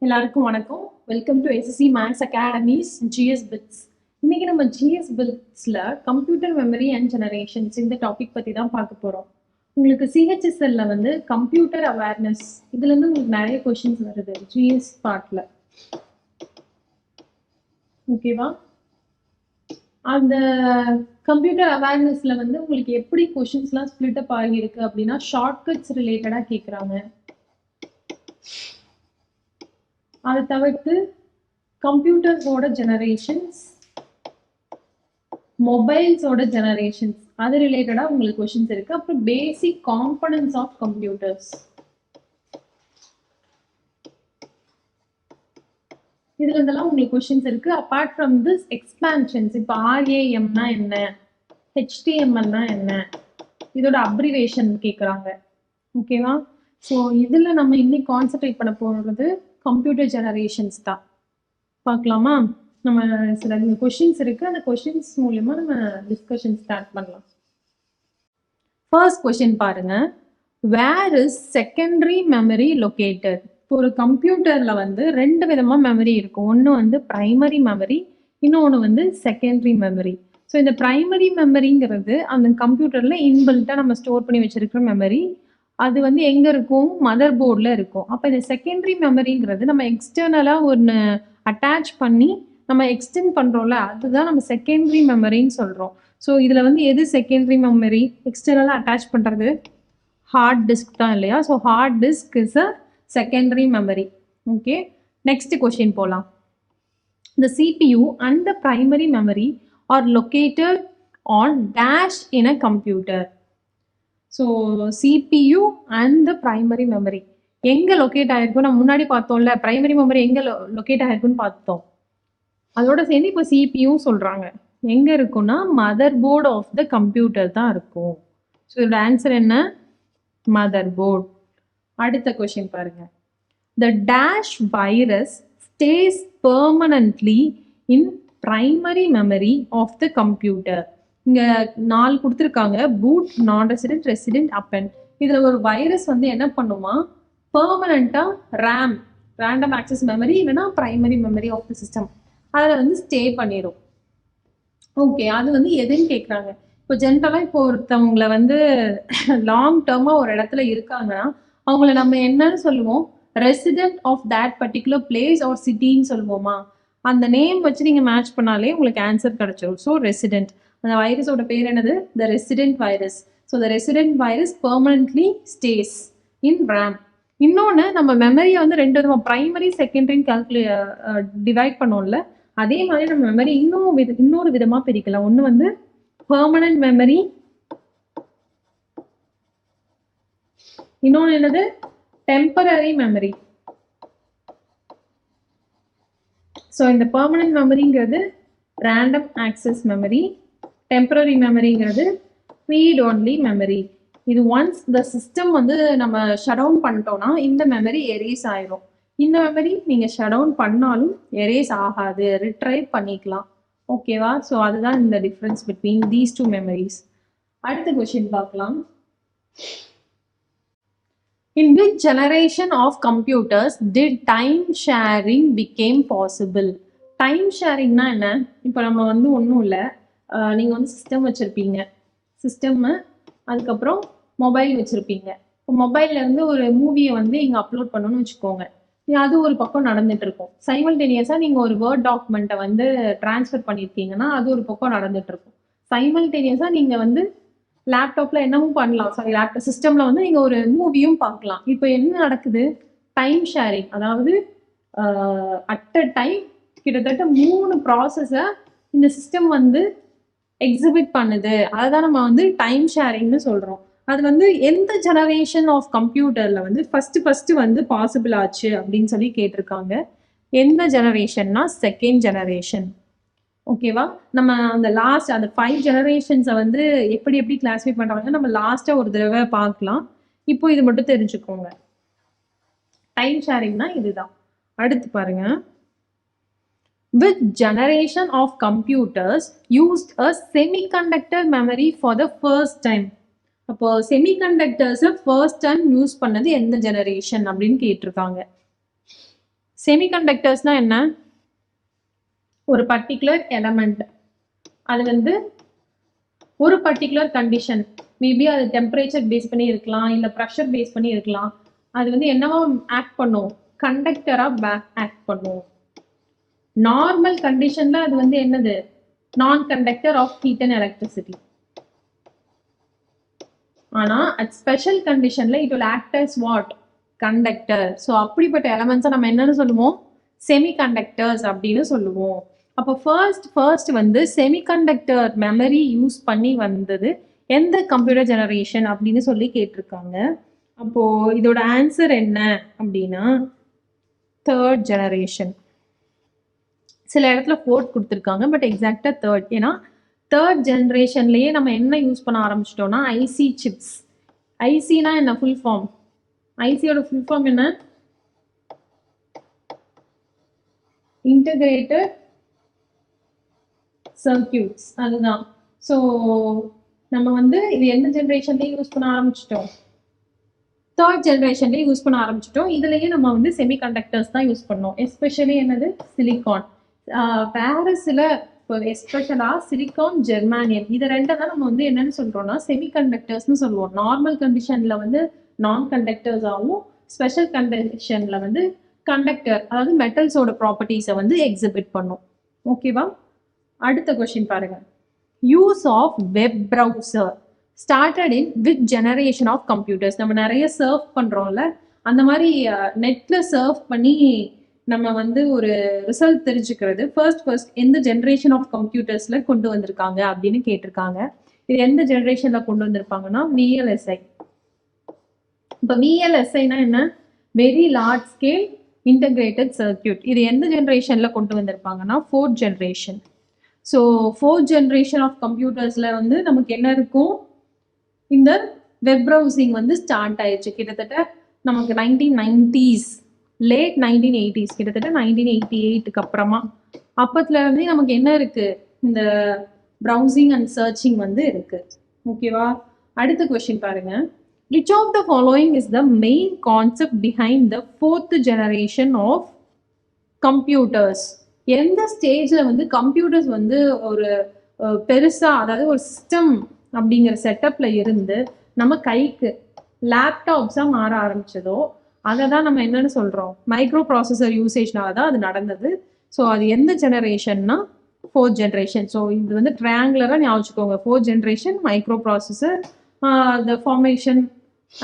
எல்லாருக்கும் வணக்கம். Welcome to SSC maths academy's GS bits. இன்னைக்கு நம்ம ஜிஎஸ் பிட்ஸ்ல கம்ப்யூட்டர் மெமரி அண்ட் ஜெனரேஷன்ஸ் இந்த டாபிக் பத்தி தான் பார்க்க போறோம். உங்களுக்கு சிஹெச்எஸ்எல்ல வந்து கம்ப்யூட்டர் அவேர்னஸ் இதுல இருந்து உங்களுக்கு நிறைய கொஸ்டின்ஸ் வருது ஜிஎஸ் பார்ட்ல. ஓகேவா? அந்த கம்ப்யூட்டர் அவேர்னஸ்ல வந்து உங்களுக்கு எப்படி கொஸ்டின்ஸ்லாம் ஸ்பிளிட் அப் ஆகியிருக்கு அப்படின்னா ஷார்ட்கட்ஸ் ரிலேட்டடா கேட்குறாங்க. அதை தவிர்த்து கம்ப்யூட்டர்ஸோட ஜெனரேஷன்ஸ், மொபைல்ஸோட ஜெனரேஷன்ஸ் அது ரிலேட்டடா உங்களுக்கு கொஸ்டின்ஸ் இருக்கு. அப்புறம் பேசிக் காம்பனன்ட்ஸ் ஆஃப் கம்ப்யூட்டர்ஸ் இதுல இருந்தெல்லாம் உங்களுக்கு கொஸ்டின்ஸ் இருக்கு. அப்பார்ட் ஃப்ரம் திஸ் எக்ஸ்பான்ஷன்ஸ், இப்போ ஆர்ஏஎம்னா என்ன, ஹெச்டிஎம்எல்னா என்ன, இதோட அப்ரிவேஷன் கேட்குறாங்க. ஓகேவா? ஸோ இதுல நம்ம இன்னைக்கு கான்சென்ட்ரேட் பண்ண போறது கம்ப்யூட்டர் ஜெனரேஷன்ஸ் தான். பார்க்கலாமா? நம்ம சில கொஸ்டின்ஸ் இருக்கு, அந்த கொஸ்டின்ஸ் மூலமா நம்ம டிஸ்கஷன் ஸ்டார்ட் பண்ணலாம். ஃபர்ஸ்ட் கொஸ்டின் பாருங்க, where is secondary memory located? இப்போ ஒரு கம்ப்யூட்டர்ல வந்து ரெண்டு விதமா மெமரி இருக்கும். ஒன்று வந்து பிரைமரி மெமரி, இன்னொன்று வந்து செகண்டரி மெமரி. ஸோ இந்த பிரைமரி மெமரிங்கிறது அந்த கம்ப்யூட்டர்ல இன்பில்ட்டா நம்ம ஸ்டோர் பண்ணி வச்சிருக்கிற மெமரி. அது வந்து எங்க இருக்கும்? மதர் போர்டில் இருக்கும். அப்போ இந்த செகண்டரி மெமரிங்கிறது நம்ம எக்ஸ்டர்னலாக ஒன்று அட்டாச் பண்ணி நம்ம எக்ஸ்டெண்ட் பண்ணுறோம்ல, அதுதான் நம்ம செகண்டரி மெமரின்னு சொல்கிறோம். ஸோ இதில் வந்து எது செகண்டரி மெமரி? எக்ஸ்டர்னலாக அட்டாச் பண்ணுறது ஹார்ட் டிஸ்க் தான் இல்லையா? So hard disk is a secondary memory. Okay, next question போகலாம். The CPU and the primary memory are located on dash in a computer. So CPU and the primary memory எங்கே locate ஆகிருக்கும்? நம்ம முன்னாடி பார்த்தோம்ல, primary memory எங்கே locate ஆகிருக்குன்னு பார்த்தோம். அதோட சேர்ந்து இப்போ சிபியும் சொல்கிறாங்க. எங்கே இருக்குன்னா motherboard of the computer தான் இருக்கும். ஸோ இதோட ஆன்சர் என்ன? Mother board. அடுத்த கொஸ்டின் பாருங்க. The dash virus stays permanently in primary memory of the computer. இங்க 4 கொடுத்துருக்காங்க, பூட், நான் ரெசிடென்ட், ரெசிடென்ட், அப்பெண்ட். இதுல ஒரு வைரஸ் வந்து என்ன பண்ணுமா, பெர்மனண்டா ரேம், ரேண்டம் ஆக்சஸ் மெமரி இல்லைன்னா primary memory of the system அதில் வந்து ஸ்டே பண்ணிடும். ஓகே, அது வந்து எதுன்னு கேட்குறாங்க. இப்போ ஜென்ரலாக இப்போ ஒருத்தவங்களை வந்து லாங் டேர்மாக ஒரு இடத்துல இருக்காங்கன்னா அவங்கள நம்ம என்னன்னு சொல்லுவோம்? Resident of that particular place or சிட்டின்னு சொல்லுவோமா? அந்த நேம் வச்சு நீங்கள் மேட்ச் பண்ணாலே உங்களுக்கு ஆன்சர் கிடைச்சிடும். So resident. அந்த வைரஸோட பேர் என்னது? The resident virus. So the resident virus permanently stays in RAM. இன்னொன்று, நம்ம மெமரியை வந்து ரெண்டு விதமாக ப்ரைமரி செகண்டரின்னு டிவைட் பண்ணோம்ல, அதே மாதிரி நம்ம மெமரி இன்னொரு விதமாக பிரிக்கலாம். ஒன்று வந்து பெர்மனன்ட் மெமரி, இன்னொன்று என்னது? Temporary memory. ஸோ இந்த பெர்மனன்ட் மெமரிங்கிறது ரேண்டம் ஆக்சஸ் மெமரி, டெம்பரரி மெமரிங்கிறது ரீட் ஒன்லி மெமரி. இது ஒன்ஸ் இந்த சிஸ்டம் வந்து நம்ம ஷட் டவுன் பண்ணிட்டோம்னா இந்த மெமரி எரேஸ் ஆயிடும். இந்த மெமரி நீங்கள் ஷட் டவுன் பண்ணாலும் எரேஸ் ஆகாது, ரிட்ரைவ் பண்ணிக்கலாம். ஓகேவா? ஸோ அதுதான் இந்த difference between these two memories. அடுத்த கொஸ்டின் பார்க்கலாம். In which generation of computers did time sharing became possible? Time ஷேரிங்னா என்ன? இப்போ நம்ம வந்து ஒன்றும் இல்லை, நீங்கள் வந்து சிஸ்டம் வச்சுருப்பீங்க, சிஸ்டம்மு, அதுக்கப்புறம் மொபைல் வச்சுருப்பீங்க. இப்போ மொபைலில் இருந்து ஒரு மூவியை வந்து இங்கே அப்லோட் பண்ணணும்னு வச்சுக்கோங்க. அது ஒரு பக்கம் நடந்துட்டு இருக்கும். சைமல்டேனியஸாக நீங்கள் ஒரு வேர்ட் டாக்குமெண்ட்டை வந்து டிரான்ஸ்ஃபர் பண்ணியிருக்கீங்கன்னா அது ஒரு பக்கம் நடந்துட்டு இருக்கும். சைமல்டேனியஸாக நீங்கள் வந்து லேப்டாப்ல என்னவும் பண்ணலாம். சாரி, லேப்டாப் சிஸ்டம்ல வந்து நீங்க ஒரு மூவியும் பார்க்கலாம். இப்போ என்ன நடக்குது? Time sharing. அதாவது அட் அ டைம் கிட்டத்தட்ட 3 ப்ராசஸை இந்த சிஸ்டம் வந்து எக்ஸிபிட் பண்ணுது. அதுதான் நம்ம வந்து டைம் ஷேரிங்னு சொல்றோம். அது வந்து எந்த ஜெனரேஷன் ஆஃப் கம்ப்யூட்டர்ல வந்து ஃபர்ஸ்ட் வந்து பாசிபிள் ஆச்சு அப்படின்னு சொல்லி கேட்டிருக்காங்க. எந்த ஜெனரேஷன்னா செகண்ட் ஜெனரேஷன். ஓகேவா? நம்ம அந்த லாஸ்ட் அந்த 5 ஜெனரேஷன்ஸை வந்து எப்படி எப்படி கிளாஸிஃபை பண்ணுறாங்க நம்ம லாஸ்ட்டாக ஒரு தடவை பார்க்கலாம். இப்போ இது மட்டும் தெரிஞ்சுக்கோங்க. டைம் ஷேரிங்னா இதுதான். அடுத்து பாருங்க. Which generation of computers used a semiconductor memory for the first time? அப்போ செமிகண்டக்டர்ஸை ஃபர்ஸ்ட் டைம் யூஸ் பண்ணது எந்த ஜெனரேஷன் அப்படின்னு கேட்டிருக்காங்க. செமிகண்டக்டர்ஸ்னா என்ன? ஒரு பர்டிகுலர் எலமெண்ட் அது வந்து ஒரு பர்டிகுலர் கண்டிஷன், மேபி அது டெம்பரேச்சர் பேஸ் பண்ணி இருக்கலாம், இல்லை ப்ரெஷர் பேஸ் பண்ணி இருக்கலாம். அது வந்து என்னவா ஆக்ட் பண்ணும்? கண்டக்டராக ஆக்ட் பண்ணும். நார்மல் கண்டிஷன்ல அது வந்து என்னது? Non conductor of heat and electricity. ஆனா அட் ஸ்பெஷல் கண்டிஷன்ல it will act as what? Conductor. So அப்படிப்பட்ட எலமெண்ட்ஸை நம்ம என்னன்னு சொல்லுவோம்? செமிகண்டக்டர்ஸ் அப்படின்னு சொல்லுவோம். அப்போ ஃபர்ஸ்ட் வந்து செமிகண்டக்டர் மெமரி யூஸ் பண்ணி வந்தது எந்த கம்ப்யூட்டர் ஜெனரேஷன் அப்படின்னு சொல்லி கேட்டிருக்காங்க. அப்போ இதோட ஆன்சர் என்ன அப்படின்னா தேர்ட் ஜெனரேஷன். சில இடத்துல ஃபோர்த் கொடுத்துருக்காங்க, பட் எக்ஸாக்டா தேர்ட். ஏன்னா தேர்ட் ஜெனரேஷன்லயே நம்ம என்ன யூஸ் பண்ண ஆரம்பிச்சிட்டோம்னா ஐசி சிப்ஸ். ஐசினா என்ன ஃபுல் ஃபார்ம்? ஐசியோட ஃபுல் ஃபார்ம் என்ன? Integrated circuits. அதுதான். ஸோ நம்ம வந்து இது எந்த ஜெனரேஷன்லயே யூஸ் பண்ண ஆரம்பிச்சிட்டோம்? தேர்ட் ஜெனரேஷன்லயே யூஸ் பண்ண ஆரம்பிச்சிட்டோம். இதுலயே நம்ம வந்து செமிகண்டக்டர்ஸ் தான் யூஸ் பண்ணோம். எஸ்பெஷலி என்னது? சிலிகான். வேற சில எஸ்பெஷலா சிலிகான், ஜெர்மானியம், இது ரெண்டை தான் நம்ம வந்து என்னன்னு சொல்றோம்னா செமிகண்டக்டர்ஸ்னு சொல்லுவோம். நார்மல் கண்டிஷன்ல வந்து நான் கண்டக்டர்ஸ் ஆகும், ஸ்பெஷல் கண்டிஷன்ல வந்து கண்டக்டர், அதாவது மெட்டல்ஸோட ப்ராப்பர்ட்டிஸை வந்து எக்ஸிபிட் பண்ணும். ஓகேவா? அடுத்த கொஸ்டின் பாருங்க. Use of web browser started in which generation of computers? நம்ம நிறைய சர்ஃப் பண்றோம்ல, அந்த மாதிரி நெட்ல சர்ஃப் பண்ணி நம்ம வந்து ஒரு ரிசல்ட் தெரிஞ்சுக்கிறது ஃபர்ஸ்ட் எந்த ஜெனரேஷன் ஆஃப் கம்ப்யூட்டர்ஸ்ல கொண்டு வந்திருக்காங்க அப்படின்னு கேட்டிருக்காங்க. இது எந்த ஜெனரேஷன்ல கொண்டு வந்திருப்பாங்கன்னா VLSI. இப்போ VLSIனா என்ன? Very large scale integrated circuit. இது எந்த ஜெனரேஷன்ல கொண்டு வந்திருப்பாங்கன்னா fourth generation. So fourth generation of கம்ப்யூட்டர்ஸ்ல வந்து நமக்கு என்ன இருக்கும்? இந்த வெப் ப்ரௌசிங் வந்து ஸ்டார்ட் ஆயிடுச்சு. கிட்டத்தட்ட நமக்கு 1990s, லேட் 1980s, கிட்டத்தட்ட 1988க்கு அப்புறமா. அப்பத்துல இருந்து நமக்கு என்ன இருக்கு? இந்த ப்ரௌசிங் அண்ட் சர்ச்சிங் வந்து இருக்கு. ஓகேவா? அடுத்த கொஸ்டின் பாருங்க. Which of the following is the main concept behind the fourth generation of computers? எந்த ஸ்டேஜ்ல வந்து கம்ப்யூட்டர்ஸ் வந்து ஒரு பெருசா, அதாவது ஒரு சிஸ்டம் அப்படிங்கிற செட்டப்ல இருந்து நம்ம கைக்கு லேப்டாப்ஸா மாற ஆரம்பிச்சதோ அதை தான் நம்ம என்னன்னு சொல்றோம்? மைக்ரோ ப்ராசஸர் யூசேஜ்னால தான் அது நடந்தது. ஸோ அது எந்த ஜெனரேஷன்னா ஃபோர்த் ஜெனரேஷன். ஸோ இது வந்து ட்ரையாங்குலரா ஞாபகம். Fourth generation micro processor, the formation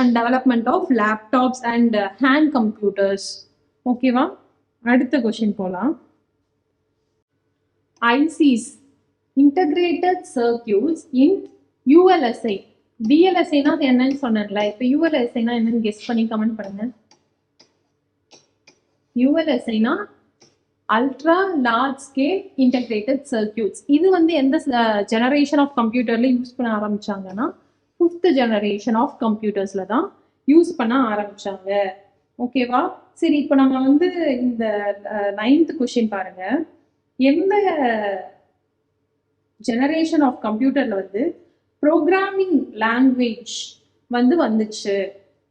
and development of laptops and hand computers. ஓகேவா? அடுத்த கொஸ்டின் போலாம். ICs, integrated circuits in ULSI. VLSIனா என்னன்னு சொன்னேன்ல, இப்போ ULSIனா என்னன்னு கெஸ் பண்ணி கமெண்ட் பண்ணுங்க. ULSIனா ultra large scale integrated circuits. இது வந்து எந்த ஜெனரேஷன் ஆஃப் கம்ப்யூட்டர்ல யூஸ் பண்ண ஆரம்பிச்சாங்கன்னா ஃபிஃப்த் ஜெனரேஷன் ஆஃப் கம்ப்யூட்டர்ஸ்ல தான் யூஸ் பண்ண ஆரம்பிச்சாங்க. ஓகேவா? சரி, இப்போ நம்ம வந்து இந்த 9th கொஸ்டின் பாருங்க. எந்த ஜெனரேஷன் ஆஃப் கம்ப்யூட்டர்ல வந்து ப்ரோக்ராமிங் லாங்குவேஜ் வந்து வந்துச்சு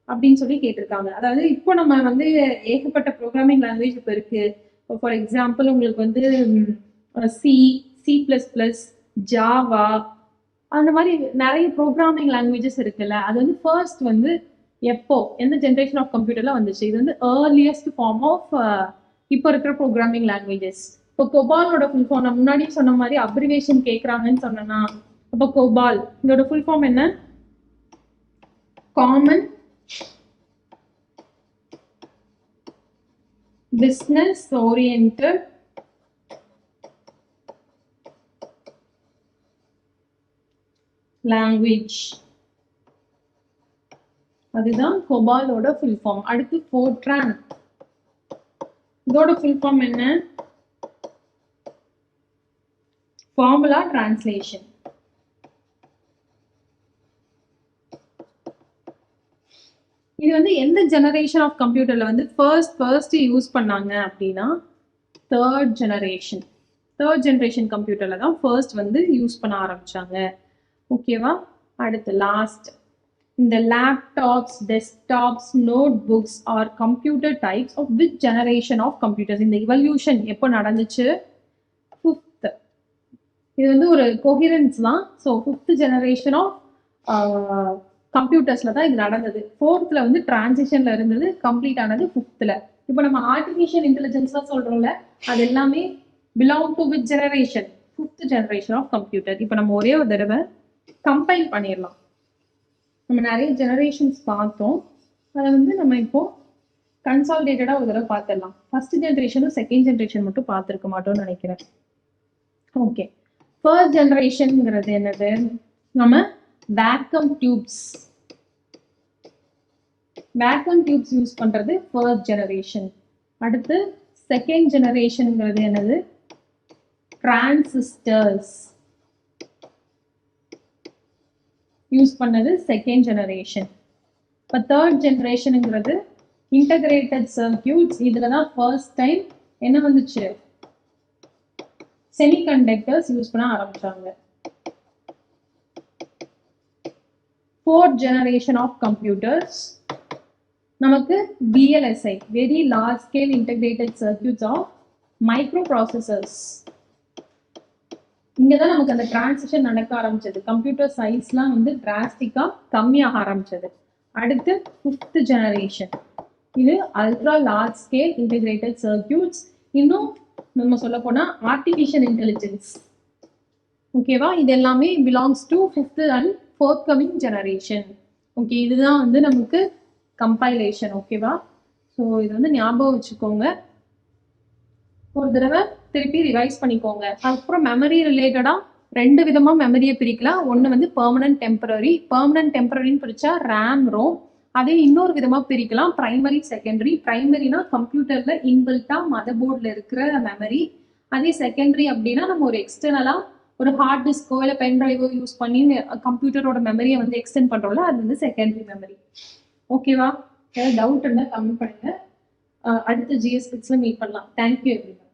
அப்படின்னு சொல்லி கேட்டிருக்காங்க. அதாவது இப்போ நம்ம வந்து ஏகப்பட்ட ப்ரோக்ராமிங் லாங்குவேஜ் இப்போ இருக்கு. ஃபார் எக்ஸாம்பிள் உங்களுக்கு வந்து C++, ஜாவா, அந்த மாதிரி நிறைய ப்ரோக்ராமிங் லாங்குவேஜஸ் இருக்குல்ல. அது வந்து ஃபர்ஸ்ட் வந்து எப்போ எந்த ஜென்ரேஷன் ஆஃப் கம்ப்யூட்டர்ல வந்துச்சு? இது வந்து ஏர்லியஸ்ட் ஃபார்ம் ஆஃப் இப்போ இருக்கிற ப்ரோக்ராமிங் லாங்குவேஜஸ். இப்போ கொபாலோட ஃபுல் ஃபார்ம் நான் முன்னாடி சொன்ன மாதிரி அப்ரிவேஷன் கேட்குறாங்கன்னு சொன்னா, அப்போ கொபால் இதோட ஃபுல் ஃபார்ம் என்ன? Common business oriented language. அதுதான் கொபாலோட ஃபுல் ஃபார்ம். அடுத்து ஃபோர்ட்ரான், இதோட ஃபுல் ஃபார்ம் என்ன? Formula translation. இது வந்து எந்த ஜெனரேஷன் ஆஃப் கம்ப்யூட்டர்ல வந்து ஃபர்ஸ்ட் யூஸ் பண்ணாங்க அப்படின்னா தேர்ட் ஜெனரேஷன் கம்ப்யூட்டர்ல தான் ஃபர்ஸ்ட் வந்து யூஸ் பண்ண ஆரம்பிச்சாங்க. ஓகேவா? அடுத்து லாஸ்ட், இந்த laptops, desktops, notebooks are computer types of which generation of computers. இந்த இவல்யூஷன் எப்போ நடந்துச்சு? 5th. இது வந்து ஒரு கொஹிரன்ஸ் தான். ஸோ 5th ஜெனரேஷன் ஆஃப் கம்ப்யூட்டர்ஸ்ல தான் இது நடந்தது. 4th வந்து டிரான்சிஷன்ல இருந்தது, கம்ப்ளீட் ஆனது 5th. இப்போ நம்ம ஆர்டிஃபிஷியல் இன்டெலிஜென்ஸ் தான் சொல்றோம்ல, அது எல்லாமே belong to which generation? 5th generation of computer. இப்போ நம்ம ஒரே ஒரு தடவை கம்பைல் பண்ணிடலாம். நம்ம நிறைய ஜெனரேஷன்ஸ் பார்த்தோம், அதை வந்து நம்ம இப்போ கன்சாலிடேட்டடா ஒரு தடவை பார்த்துடலாம். ஃபர்ஸ்ட் ஜெனரேஷனும் செகண்ட் ஜெனரேஷன் மட்டும் பார்த்துருக்க மாட்டோம்னு நினைக்கிறேன். ஓகே, ஃபர்ஸ்ட் ஜெனரேஷன்ங்கிறது என்னது? நம்ம வேக்கம் டியூப்ஸ் யூஸ் பண்றது ஃபர்ஸ்ட் ஜெனரேஷன். அடுத்து செகண்ட் ஜெனரேஷன்ங்கிறது என்னது? டிரான்சிஸ்டர்ஸ் யூஸ் பண்ணது செகண்ட் ஜெனரேஷன். இப்போ தேர்ட் ஜெனரேஷனுங்கிறது இன்டகிரேட்டட் சர்க்கியூட்ஸ். இதுல தான் ஃபர்ஸ்ட் டைம் என்ன வந்துச்சு? செமிகண்டக்டர்ஸ் யூஸ் பண்ண ஆரம்பிச்சாங்க. ஃபோர்த் ஜெனரேஷன் ஆஃப் கம்ப்யூட்டர்ஸ் நமக்கு VLSI, very large scale integrated circuits of microprocessors. இங்கதான் நமக்கு அந்த டிரான்சிஷன் நடக்க ஆரம்பிச்சது. கம்ப்யூட்டர் சைஸ்லாம் வந்து டிராஸ்டிக்கா கம்மியாக ஆரம்பிச்சது. அடுத்து 5th ஜெனரேஷன், இது ultra large scale integrated circuits. இன்னும் நம்ம சொல்ல போனா ஆர்டிஃபிஷியல் இன்டெலிஜென்ஸ். ஓகேவா? இது எல்லாமே belongs to 5th and forthcoming generation. Okay, இதுதான் வந்து நமக்கு கம்பைலேஷன். ஓகேவா? ஸோ இது வந்து ஞாபகம் வச்சுக்கோங்க, ஒரு தடவை திருப்பி ரிவைஸ் பண்ணிக்கோங்க. அதுக்கப்புறம் மெமரி ரிலேட்டடா 2 விதமா மெமரியை பிரிக்கலாம். ஒன்று வந்து பெர்மனன்ட் டெம்பரரி. பெர்மனன்ட் டெம்பரரின்னு பிரிச்சா ரேம், ரோம். அதே இன்னொரு விதமா பிரிக்கலாம், பிரைமரி, செகண்டரி. பிரைமரினா கம்ப்யூட்டர்ல இன்பில்ட்டா மதர் போர்டில் இருக்கிற மெமரி. அதே செகண்டரி அப்படின்னா நம்ம ஒரு எக்ஸ்டர்னலா ஒரு ஹார்ட் டிஸ்கோ இல்லை பென் டிரைவோ யூஸ் பண்ணி கம்ப்யூட்டரோட மெமரியை வந்து எக்ஸ்டெண்ட் பண்றோம்ல, அது வந்து செகண்டரி மெமரி. ஓகேவா? ஏதாவது டவுட் இருந்தால் கமெண்ட் பண்ணுங்க. அடுத்த GS Bitsல மீட் பண்ணலாம். Thank you everyone.